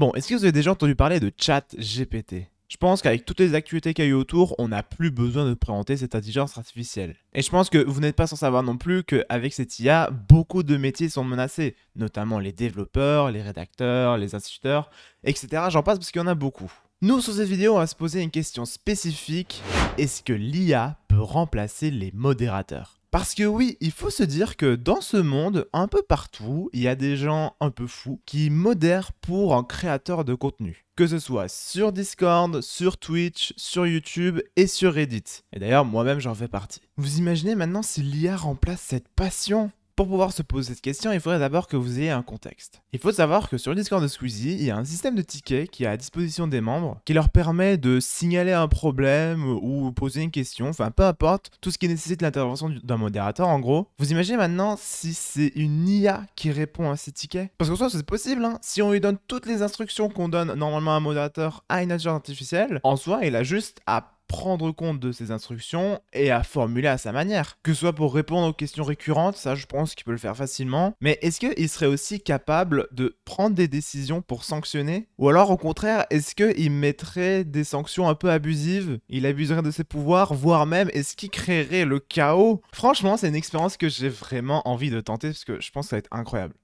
Bon, est-ce que vous avez déjà entendu parler de ChatGPT? Je pense qu'avec toutes les actualités qu'il y a eu autour, on n'a plus besoin de présenter cette intelligence artificielle. Et je pense que vous n'êtes pas sans savoir non plus qu'avec cette IA, beaucoup de métiers sont menacés, notamment les développeurs, les rédacteurs, les instituteurs, etc. J'en passe parce qu'il y en a beaucoup. Nous, sur cette vidéo, on va se poser une question spécifique. Est-ce que l'IA peut remplacer les modérateurs? Parce que oui, il faut se dire que dans ce monde, un peu partout, il y a des gens un peu fous qui modèrent pour un créateur de contenu. Que ce soit sur Discord, sur Twitch, sur YouTube et sur Reddit. Et d'ailleurs, moi-même, j'en fais partie. Vous imaginez maintenant si l'IA remplace cette passion ? Pour pouvoir se poser cette question, il faudrait d'abord que vous ayez un contexte. Il faut savoir que sur le Discord de Squeezie, il y a un système de tickets qui est à disposition des membres, qui leur permet de signaler un problème ou poser une question, enfin peu importe, tout ce qui nécessite l'intervention d'un modérateur en gros. Vous imaginez maintenant si c'est une IA qui répond à ces tickets? Parce que ça c'est possible, hein. Si on lui donne toutes les instructions qu'on donne normalement à un modérateur à une intelligence artificielle, en soi il a juste à prendre compte de ces instructions et à formuler à sa manière. Que ce soit pour répondre aux questions récurrentes, ça je pense qu'il peut le faire facilement, mais est-ce qu'il serait aussi capable de prendre des décisions pour sanctionner? Ou alors au contraire, est-ce qu'il mettrait des sanctions un peu abusives? Il abuserait de ses pouvoirs, voire même est-ce qu'il créerait le chaos? Franchement, c'est une expérience que j'ai vraiment envie de tenter parce que je pense que ça va être incroyable.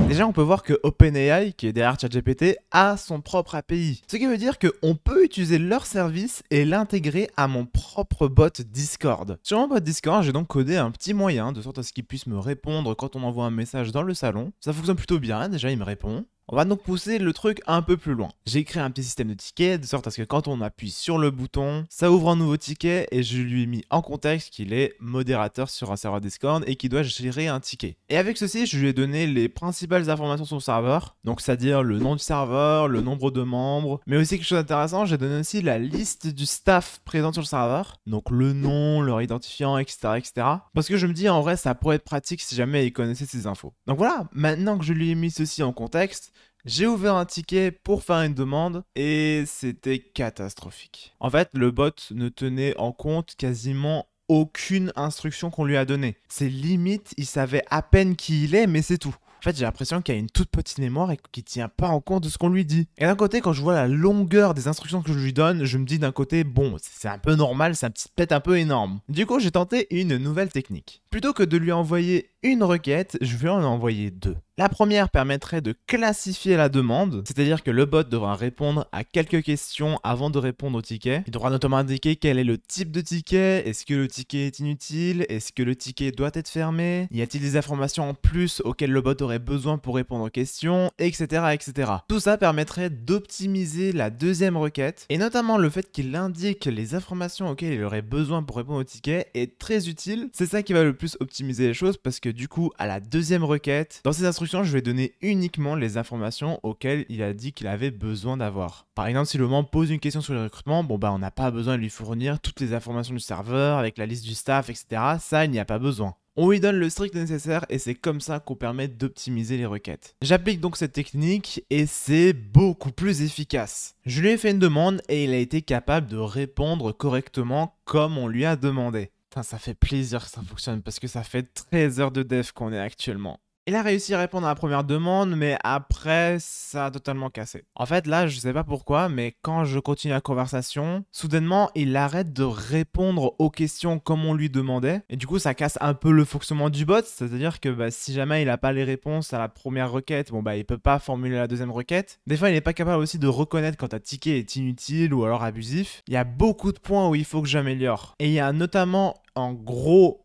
Déjà, on peut voir que OpenAI, qui est derrière ChatGPT, a son propre API. Ce qui veut dire qu'on peut utiliser leur service et l'intégrer à mon propre bot Discord. Sur mon bot Discord, j'ai donc codé un petit moyen de sorte à ce qu'il puisse me répondre quand on envoie un message dans le salon. Ça fonctionne plutôt bien, déjà il me répond. On va donc pousser le truc un peu plus loin. J'ai créé un petit système de tickets de sorte à ce que quand on appuie sur le bouton, ça ouvre un nouveau ticket et je lui ai mis en contexte qu'il est modérateur sur un serveur Discord et qu'il doit gérer un ticket. Et avec ceci, je lui ai donné les principales informations sur le serveur, donc c'est-à-dire le nom du serveur, le nombre de membres, mais aussi quelque chose d'intéressant, j'ai donné aussi la liste du staff présent sur le serveur, donc le nom, leur identifiant, etc., etc. Parce que je me dis en vrai, ça pourrait être pratique si jamais il connaissait ces infos. Donc voilà, maintenant que je lui ai mis ceci en contexte, j'ai ouvert un ticket pour faire une demande et c'était catastrophique. En fait, le bot ne tenait en compte quasiment aucune instruction qu'on lui a donnée. C'est limite, il savait à peine qui il est, mais c'est tout. En fait, j'ai l'impression qu'il y a une toute petite mémoire et qu'il tient pas en compte de ce qu'on lui dit. Et d'un côté, quand je vois la longueur des instructions que je lui donne, je me dis d'un côté, bon, c'est un peu normal, c'est peut-être un peu énorme. Du coup, j'ai tenté une nouvelle technique. Plutôt que de lui envoyer une requête, je vais en envoyer deux. La première permettrait de classifier la demande, c'est-à-dire que le bot devra répondre à quelques questions avant de répondre au ticket. Il devra notamment indiquer quel est le type de ticket, est-ce que le ticket est inutile, est-ce que le ticket doit être fermé, y a-t-il des informations en plus auxquelles le bot aurait besoin pour répondre aux questions, etc., etc. Tout ça permettrait d'optimiser la deuxième requête, et notamment le fait qu'il indique les informations auxquelles il aurait besoin pour répondre au ticket est très utile. C'est ça qui va le plus optimiser les choses parce que du coup, à la deuxième requête, dans ces instructions, je vais donner uniquement les informations auxquelles il a dit qu'il avait besoin d'avoir. Par exemple, si le membre pose une question sur le recrutement, bon bah on n'a pas besoin de lui fournir toutes les informations du serveur avec la liste du staff, etc. Ça, il n'y a pas besoin. On lui donne le strict nécessaire et c'est comme ça qu'on permet d'optimiser les requêtes. J'applique donc cette technique et c'est beaucoup plus efficace. Je lui ai fait une demande et il a été capable de répondre correctement comme on lui a demandé. Putain, ça fait plaisir que ça fonctionne parce que ça fait 13 heures de dev qu'on est actuellement. Il a réussi à répondre à la première demande, mais après, ça a totalement cassé. En fait, là, je sais pas pourquoi, mais quand je continue la conversation, soudainement, il arrête de répondre aux questions comme on lui demandait. Et du coup, ça casse un peu le fonctionnement du bot, c'est-à-dire que si jamais il a pas les réponses à la première requête, bon bah il peut pas formuler la deuxième requête. Des fois, il est pas capable aussi de reconnaître quand un ticket est inutile ou alors abusif. Il y a beaucoup de points où il faut que j'améliore. Et il y a notamment un gros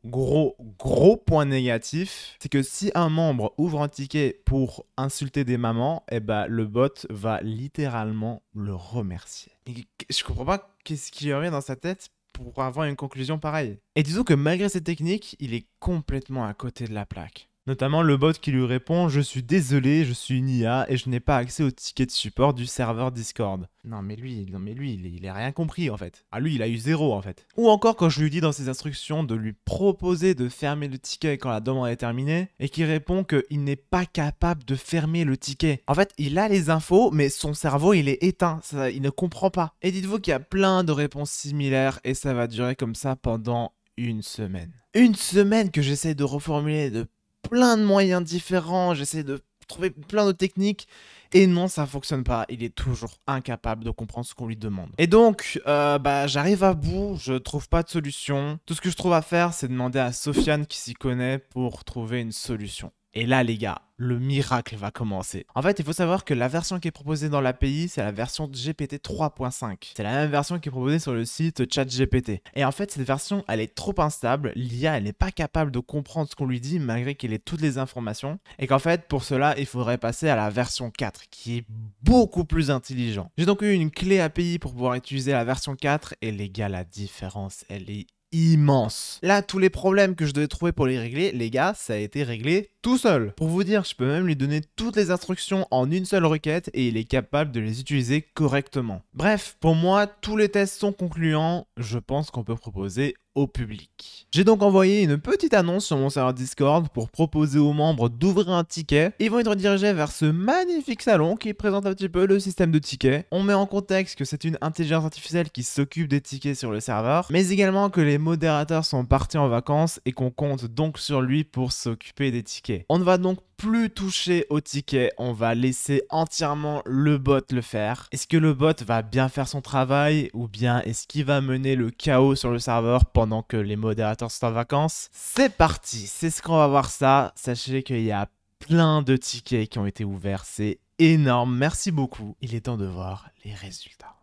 point négatif, c'est que si un membre ouvre un ticket pour insulter des mamans, eh ben le bot va littéralement le remercier. Et je comprends pas qu'est-ce qui lui revient dans sa tête pour avoir une conclusion pareille. Et disons que malgré cette technique, il est complètement à côté de la plaque. Notamment le bot qui lui répond « Je suis désolé, je suis une IA et je n'ai pas accès au ticket de support du serveur Discord. » Non mais lui, il a rien compris en fait. Ah lui, il a eu 0 en fait. Ou encore quand je lui dis dans ses instructions de lui proposer de fermer le ticket quand la demande est terminée et qu'il répond qu'il n'est pas capable de fermer le ticket. En fait, il a les infos mais son cerveau il est éteint, il ne comprend pas. Et dites-vous qu'il y a plein de réponses similaires et ça va durer comme ça pendant une semaine. Une semaine que j'essaie de reformuler de plein de moyens différents, j'essaie de trouver plein de techniques. Et non, ça fonctionne pas. Il est toujours incapable de comprendre ce qu'on lui demande. Et donc, j'arrive à bout, je trouve pas de solution. Tout ce que je trouve à faire, c'est demander à Sofiane qui s'y connaît pour trouver une solution. Et là, les gars, le miracle va commencer. En fait, il faut savoir que la version qui est proposée dans l'API, c'est la version GPT 3.5. C'est la même version qui est proposée sur le site ChatGPT. Et en fait, cette version, elle est trop instable. L'IA, elle n'est pas capable de comprendre ce qu'on lui dit malgré qu'elle ait toutes les informations. Et qu'en fait, pour cela, il faudrait passer à la version 4 qui est beaucoup plus intelligent. J'ai donc eu une clé API pour pouvoir utiliser la version 4. Et les gars, la différence, elle est immense. Là, tous les problèmes que je devais trouver pour les régler, les gars, ça a été réglé tout seul. Pour vous dire, je peux même lui donner toutes les instructions en une seule requête et il est capable de les utiliser correctement. Bref, pour moi, tous les tests sont concluants. Je pense qu'on peut proposer au public. J'ai donc envoyé une petite annonce sur mon serveur Discord pour proposer aux membres d'ouvrir un ticket. Ils vont être redirigés vers ce magnifique salon qui présente un petit peu le système de tickets. On met en contexte que c'est une intelligence artificielle qui s'occupe des tickets sur le serveur, mais également que les modérateurs sont partis en vacances et qu'on compte donc sur lui pour s'occuper des tickets. On ne va donc plus toucher aux tickets, on va laisser entièrement le bot le faire. Est-ce que le bot va bien faire son travail ou bien est-ce qu'il va mener le chaos sur le serveur pendant que les modérateurs sont en vacances? C'est parti, c'est ce qu'on va voir ça. Sachez qu'il y a plein de tickets qui ont été ouverts, c'est énorme, merci beaucoup. Il est temps de voir les résultats.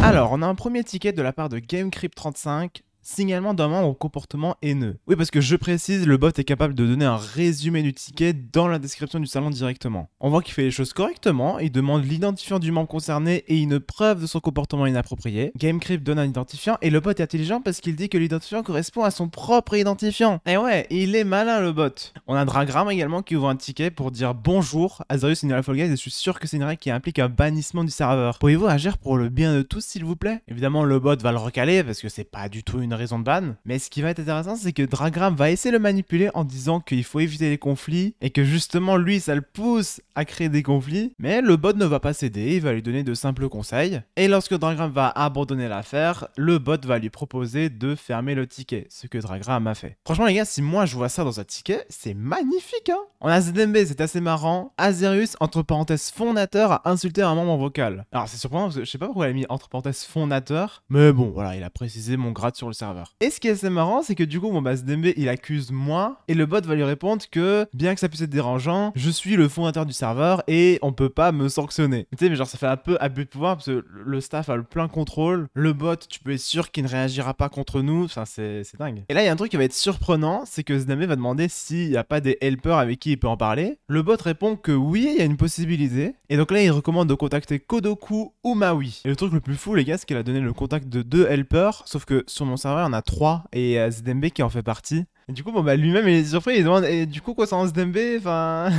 Alors, on a un premier ticket de la part de GameCrypt35. Signalement d'un membre au comportement haineux. Oui, parce que je précise, le bot est capable de donner un résumé du ticket dans la description du salon directement. On voit qu'il fait les choses correctement, il demande l'identifiant du membre concerné et une preuve de son comportement inapproprié. GameCrypt donne un identifiant et le bot est intelligent parce qu'il dit que l'identifiant correspond à son propre identifiant. Et ouais, il est malin le bot. On a Dragram également qui ouvre un ticket pour dire bonjour. Azarius est une Fall Guys et je suis sûr que c'est une règle qui implique un bannissement du serveur. Pourriez-vous agir pour le bien de tous s'il vous plaît? Évidemment, le bot va le recaler parce que c'est pas du tout une raison de ban, mais ce qui va être intéressant, c'est que Dragram va essayer de le manipuler en disant qu'il faut éviter les conflits et que justement lui ça le pousse à créer des conflits, mais le bot ne va pas céder, il va lui donner de simples conseils et lorsque Dragram va abandonner l'affaire, le bot va lui proposer de fermer le ticket, ce que Dragram a fait. Franchement les gars, si moi je vois ça dans un ticket, c'est magnifique hein. On a ZMB, c'est assez marrant. Azerius, entre parenthèses fondateur, a insulté un membre vocal. Alors c'est surprenant parce que je sais pas pourquoi il a mis entre parenthèses fondateur, mais bon voilà, il a précisé mon grade sur le serveur. Et ce qui est assez marrant, c'est que du coup, ZMB, il accuse moi, et le bot va lui répondre que, bien que ça puisse être dérangeant, je suis le fondateur du serveur, et on peut pas me sanctionner. Tu sais, mais genre, ça fait un peu abus de pouvoir, parce que le staff a le plein contrôle, le bot, tu peux être sûr qu'il ne réagira pas contre nous, enfin, c'est dingue. Et là, il y a un truc qui va être surprenant, c'est que ZMB va demander s'il n'y a pas des helpers avec qui il peut en parler. Le bot répond que oui, il y a une possibilité, et donc là, il recommande de contacter Kodoku ou Maui. Et le truc le plus fou, les gars, c'est qu'il a donné le contact de 2 helpers, sauf que sur mon serveur, on a 3 et ZMB qui en fait partie. Et du coup, lui-même il est surpris, il demande et du coup quoi ça en ZMB, enfin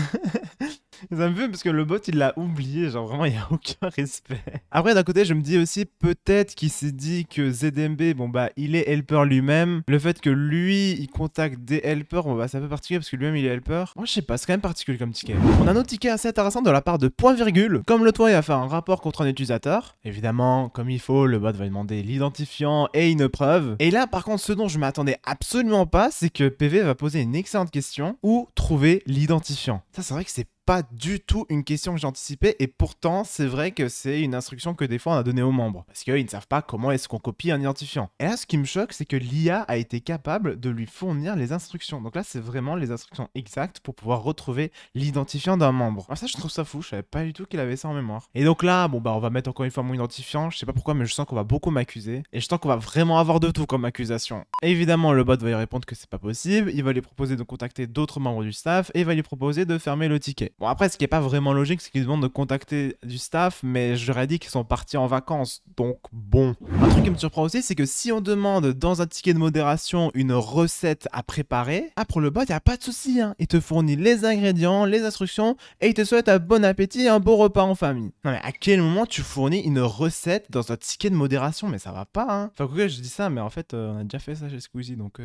ça me fait parce que le bot il l'a oublié, genre vraiment il n'y a aucun respect. Après d'un côté je me dis aussi peut-être qu'il s'est dit que ZMB, il est helper lui-même. Le fait que lui il contacte des helpers, c'est un peu particulier parce que lui-même il est helper. Moi je sais pas, c'est quand même particulier comme ticket. On a un autre ticket assez intéressant de la part de Point Virgule. Comme le toit il va faire un rapport contre un utilisateur, évidemment comme il faut, le bot va demander l'identifiant et une preuve. Et là par contre ce dont je m'attendais absolument pas, c'est que PV va poser une excellente question, où trouver l'identifiant. Ça c'est vrai que c'est pas du tout une question que j'anticipais et pourtant c'est vrai que c'est une instruction que des fois on a donnée aux membres parce qu'ils ne savent pas comment est-ce qu'on copie un identifiant. Et là ce qui me choque c'est que l'IA a été capable de lui fournir les instructions. Donc là c'est vraiment les instructions exactes pour pouvoir retrouver l'identifiant d'un membre. Alors ça je trouve ça fou, je savais pas du tout qu'il avait ça en mémoire. Et donc là on va mettre encore une fois mon identifiant, je sais pas pourquoi mais je sens qu'on va beaucoup m'accuser et je sens qu'on va vraiment avoir de tout comme accusation. Et évidemment le bot va lui répondre que c'est pas possible, il va lui proposer de contacter d'autres membres du staff et il va lui proposer de fermer le ticket. Bon après ce qui est pas vraiment logique c'est qu'ils demandent de contacter du staff mais je leur ai dit qu'ils sont partis en vacances donc bon. Un truc qui me surprend aussi c'est que si on demande dans un ticket de modération une recette à préparer, pour le bot y a pas de souci hein. Il te fournit les ingrédients, les instructions et il te souhaite un bon appétit et un bon repas en famille. Non mais à quel moment tu fournis une recette dans un ticket de modération? Mais ça va pas hein. Enfin quoi je dis ça mais en fait on a déjà fait ça chez Squeezie donc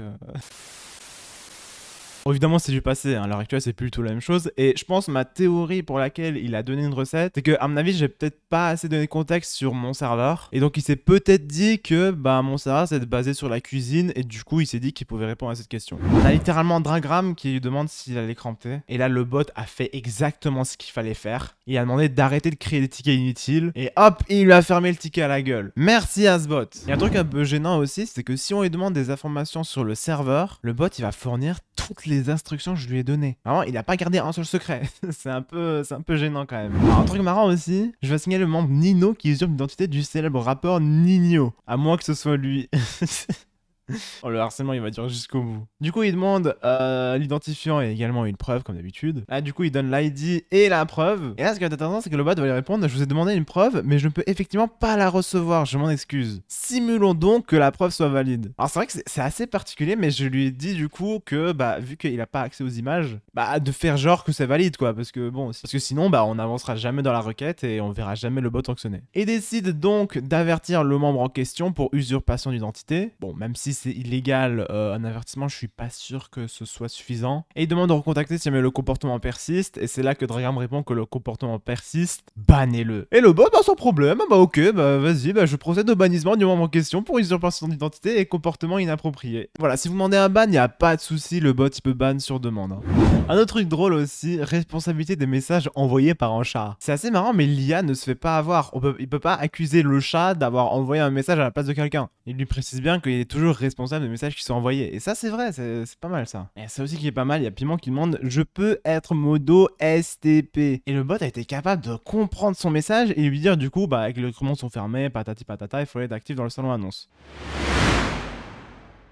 Bon, évidemment, c'est du passé, hein. À l'heure actuelle, c'est plus du tout la même chose. Et je pense ma théorie pour laquelle il a donné une recette, c'est que, à mon avis, j'ai peut-être pas assez donné de contexte sur mon serveur. Et donc, il s'est peut-être dit que bah, mon serveur, c'est basé sur la cuisine. Et du coup, il s'est dit qu'il pouvait répondre à cette question. On a littéralement Dragram qui lui demande s'il allait cramper. Et là, le bot a fait exactement ce qu'il fallait faire. Il a demandé d'arrêter de créer des tickets inutiles. Et hop, il lui a fermé le ticket à la gueule. Merci à ce bot. Il y a un truc un peu gênant aussi, c'est que si on lui demande des informations sur le serveur, le bot, il va fournir toutes les instructions que je lui ai données. Vraiment, il n'a pas gardé un seul secret. c'est un peu gênant quand même. Alors, un truc marrant aussi, je vais signaler le membre Nino qui usurpe l'identité du célèbre rappeur Nino. À moins que ce soit lui. Oh, le harcèlement, il va durer jusqu'au bout. Du coup, il demande l'identifiant et également une preuve, comme d'habitude. Là, du coup, il donne l'ID et la preuve. Et là, ce qui est intéressant, c'est que le bot va lui répondre: je vous ai demandé une preuve, mais je ne peux effectivement pas la recevoir, je m'en excuse. Simulons donc que la preuve soit valide. Alors, c'est vrai que c'est assez particulier, mais je lui ai dit du coup que, bah, vu qu'il n'a pas accès aux images, bah, de faire genre que c'est valide, quoi. Parce que, bon, parce que sinon, bah, on n'avancera jamais dans la requête et on verra jamais le bot fonctionner. Et décide donc d'avertir le membre en question pour usurpation d'identité. Bon, même si c'est illégal, un avertissement, je suis pas sûr que ce soit suffisant. Et il demande de recontacter si jamais le comportement persiste. Et c'est là que Dragram répond que le comportement persiste, bannez-le. Et le bot, bah sans problème, bah ok, bah vas-y, bah je procède au bannissement du membre en question pour usurpation d'identité et comportement inapproprié. Voilà, si vous demandez un ban, y a pas de souci, le bot il peut ban sur demande. Hein. Un autre truc drôle aussi, responsabilité des messages envoyés par un chat. C'est assez marrant, mais l'IA ne se fait pas avoir. Il peut pas accuser le chat d'avoir envoyé un message à la place de quelqu'un. Il lui précise bien qu'il est toujours responsable des messages qui sont envoyés. Et ça, c'est vrai, c'est pas mal ça. Et ça aussi qui est pas mal, il y a Piment qui demande: je peux être modo STP. Et le bot a été capable de comprendre son message et lui dire du coup, bah, que les commandes sont fermées, patati patata, il faut être actif dans le salon annonce.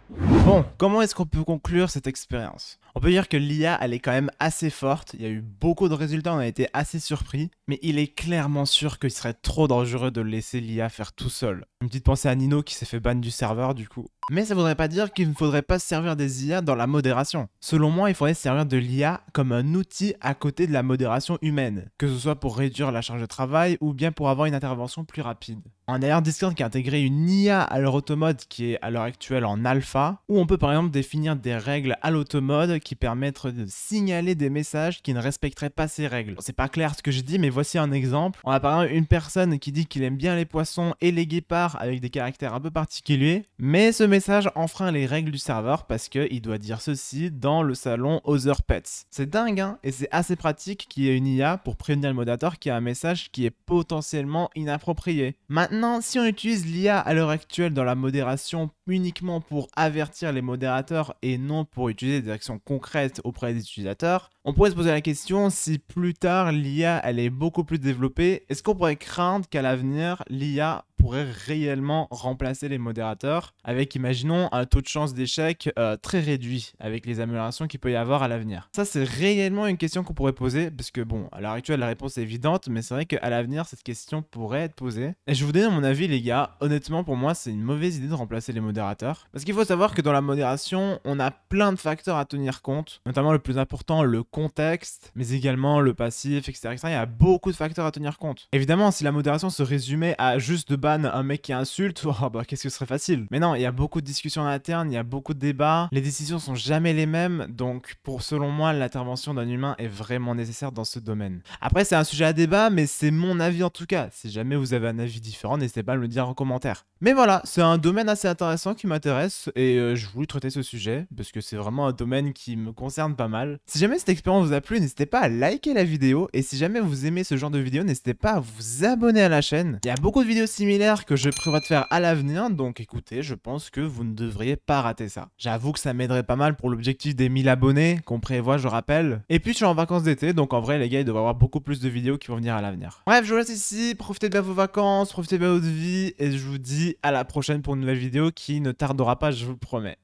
Bon, comment est-ce qu'on peut conclure cette expérience? On peut dire que l'IA, elle est quand même assez forte, il y a eu beaucoup de résultats, on a été assez surpris, mais il est clairement sûr qu'il serait trop dangereux de laisser l'IA faire tout seul. Une petite pensée à Nino qui s'est fait ban du serveur du coup. Mais ça voudrait pas dire qu'il ne faudrait pas se servir des IA dans la modération. Selon moi, il faudrait se servir de l'IA comme un outil à côté de la modération humaine, que ce soit pour réduire la charge de travail ou bien pour avoir une intervention plus rapide. On a d'ailleurs Discord qui a intégré une IA à leur automode qui est à l'heure actuelle en alpha, où on peut par exemple définir des règles à l'automode qui permettent de signaler des messages qui ne respecteraient pas ces règles. C'est pas clair ce que je dis, mais voici un exemple. On a par exemple une personne qui dit qu'il aime bien les poissons et les guépards avec des caractères un peu particuliers, mais ce message enfreint les règles du serveur parce qu'il doit dire ceci dans le salon Other Pets. C'est dingue, hein, et c'est assez pratique qu'il y ait une IA pour prévenir le modérateur qu'il y a un message qui est potentiellement inapproprié. Maintenant, si on utilise l'IA à l'heure actuelle dans la modération uniquement pour avertir les modérateurs et non pour utiliser des actions concrètes auprès des utilisateurs, on pourrait se poser la question si plus tard l'IA elle est beaucoup plus développée, est-ce qu'on pourrait craindre qu'à l'avenir l'IA pourrait réellement remplacer les modérateurs avec, imaginons, un taux de chance d'échec très réduit avec les améliorations qu'il peut y avoir à l'avenir. Ça, c'est réellement une question qu'on pourrait poser parce que, bon, à l'heure actuelle, la réponse est évidente, mais c'est vrai qu'à l'avenir, cette question pourrait être posée. Et je vais vous donner mon avis, les gars. Honnêtement, pour moi, c'est une mauvaise idée de remplacer les modérateurs parce qu'il faut savoir que dans la modération, on a plein de facteurs à tenir compte, notamment le plus important, le contexte, mais également le passif, etc., etc. Il y a beaucoup de facteurs à tenir compte. Évidemment, si la modération se résumait à juste de un mec qui insulte, oh bah qu'est-ce que ce serait facile. Mais non, il y a beaucoup de discussions en interne, il y a beaucoup de débats, les décisions sont jamais les mêmes, donc pour selon moi, l'intervention d'un humain est vraiment nécessaire dans ce domaine. Après, c'est un sujet à débat, mais c'est mon avis en tout cas. Si jamais vous avez un avis différent, n'hésitez pas à me le dire en commentaire. Mais voilà, c'est un domaine assez intéressant qui m'intéresse et je voulais traiter ce sujet parce que c'est vraiment un domaine qui me concerne pas mal. Si jamais cette expérience vous a plu, n'hésitez pas à liker la vidéo et si jamais vous aimez ce genre de vidéo, n'hésitez pas à vous abonner à la chaîne. Il y a beaucoup de vidéos similaires que je prévois de faire à l'avenir, donc écoutez, je pense que vous ne devriez pas rater ça. J'avoue que ça m'aiderait pas mal pour l'objectif des 1000 abonnés qu'on prévoit, je rappelle. Et puis je suis en vacances d'été, donc en vrai les gars, il devrait y avoir beaucoup plus de vidéos qui vont venir à l'avenir. Bref, je vous laisse ici, profitez bien de vos vacances, profitez bien de votre vie, et je vous dis à la prochaine pour une nouvelle vidéo qui ne tardera pas, je vous le promets.